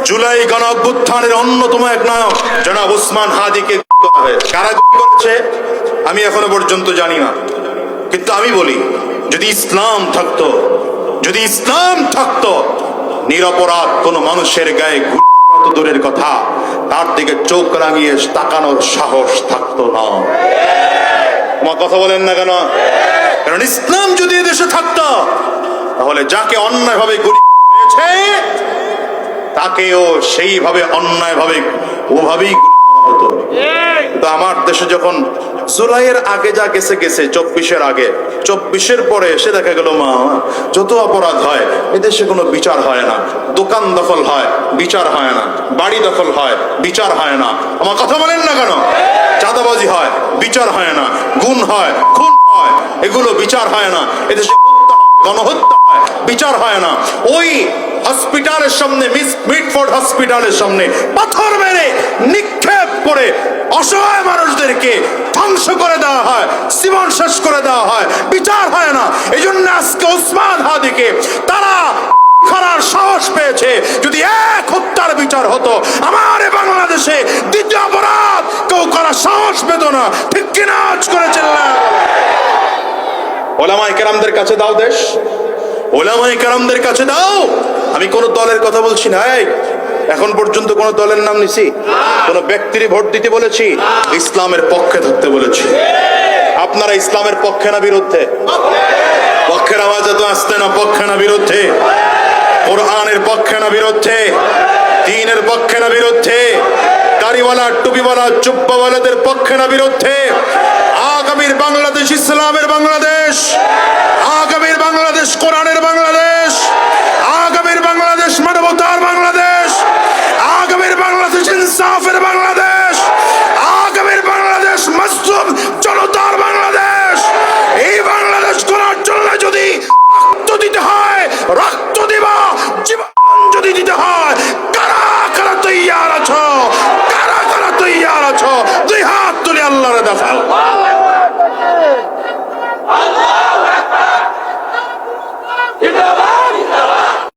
জুলাই গণ অভ্যুত্থানের অন্যতম এক নায়ক জনাব ওসমান হাদিকে কারা করেছে আমি এখনো পর্যন্ত জানি না, কিন্তু আমি বলি যদি ইসলাম থাকতো, যদি ইসলাম থাকতো, নিরপরাধ কোন মানুষের গায়ে তো দূরের কথা, তার দিকে চোখ রাঙিয়ে তাকানোর সাহস থাকতো না। তোমার কথা বলেন না কেন? কারণ ইসলাম যদি দেশে থাকতো তাহলে যাকে অন্যায়ভাবে গুলি হয়েছে তাকেও সেইভাবে অন্যায়ভাবে ওভাবেই হতো। তো আমার দেশে যখন জুলাইয়ের আগে যা গেছে গেছে, 24-এর আগে, 24-এর পরে এসে দেখা গেল মা যত অপরাধ হয় এদেশে কোনো বিচার হয় না। দোকান দখল হয়, বিচার হয় না। বাড়ি দখল হয়, বিচার হয় না। আমার কথা বলেন না কেন? চাঁদাবাজি হয়, বিচার হয় না। গুণ হয়, খুন হয়, এগুলো বিচার হয় না। এদেশে গণহত্যা হয়, বিচার হয় না। ওই হসপিটালের সামনে, মিডফোর্ড হসপিটালের সামনে পাথর মেরে নিক্ষেপ করে অসহায় মানুষদেরকে ধ্বংস করে দেওয়া হয়, জীবন শেষ করে দেওয়া হয়, বিচার হয় না। এই জন্য আজকে ওসমান হাদিকে তারা করার সাহস পেয়েছে। যদি এক হত্যার বিচার হতো আমার বাংলাদেশে দ্বিতীয় অপরাধ কেউ করার সাহস পেত না। ঠিক কিনা? আজ করেছেন না? ওলামায়ে কেরামদের কাছে দাও দেশ, ওলামায়ে কেরামদের কাছে দাও। আমি কোন দলের কথা বলছি না। এখন পর্যন্ত কোন দলের নাম নিছি? কোন ব্যক্তির ভোট দিতে বলেছি? ইসলামের পক্ষে থাকতে বলেছি। আপনারা ইসলামের পক্ষে না বিরুদ্ধে? পক্ষের আওয়াজ এত আসতে না। পক্ষে না বিরুদ্ধে? কোরআনের পক্ষে না বিরুদ্ধে? দ্বীনের পক্ষে না বিরুদ্ধে? দাড়িওয়ালা টুপিওয়ালা জুব্বাওয়ালাদের পক্ষে না বিরুদ্ধে? আগামীর বাংলাদেশ ইসলামের বাংলাদেশ, আগামীর বাংলাদেশ কোরআনের বাংলাদেশ, আগামীর বাংলাদেশ মানবতার বাংলাদেশ, আগামীর বাংলাদেশ ইনসাফের বাংলাদেশ, আগামীর বাংলাদেশ মাসুম জনতার বাংলাদেশ। এই বাংলাদেশ করার জন্য যদি রক্ত দিতে হয় রক্ত দিবা, জীবন যদি দিতে হয় কারা কারা তৈয়ার আছো? কারা কারা তৈয়ার আছো? দুই হাত তুলে আল্লাহরে দেখাও।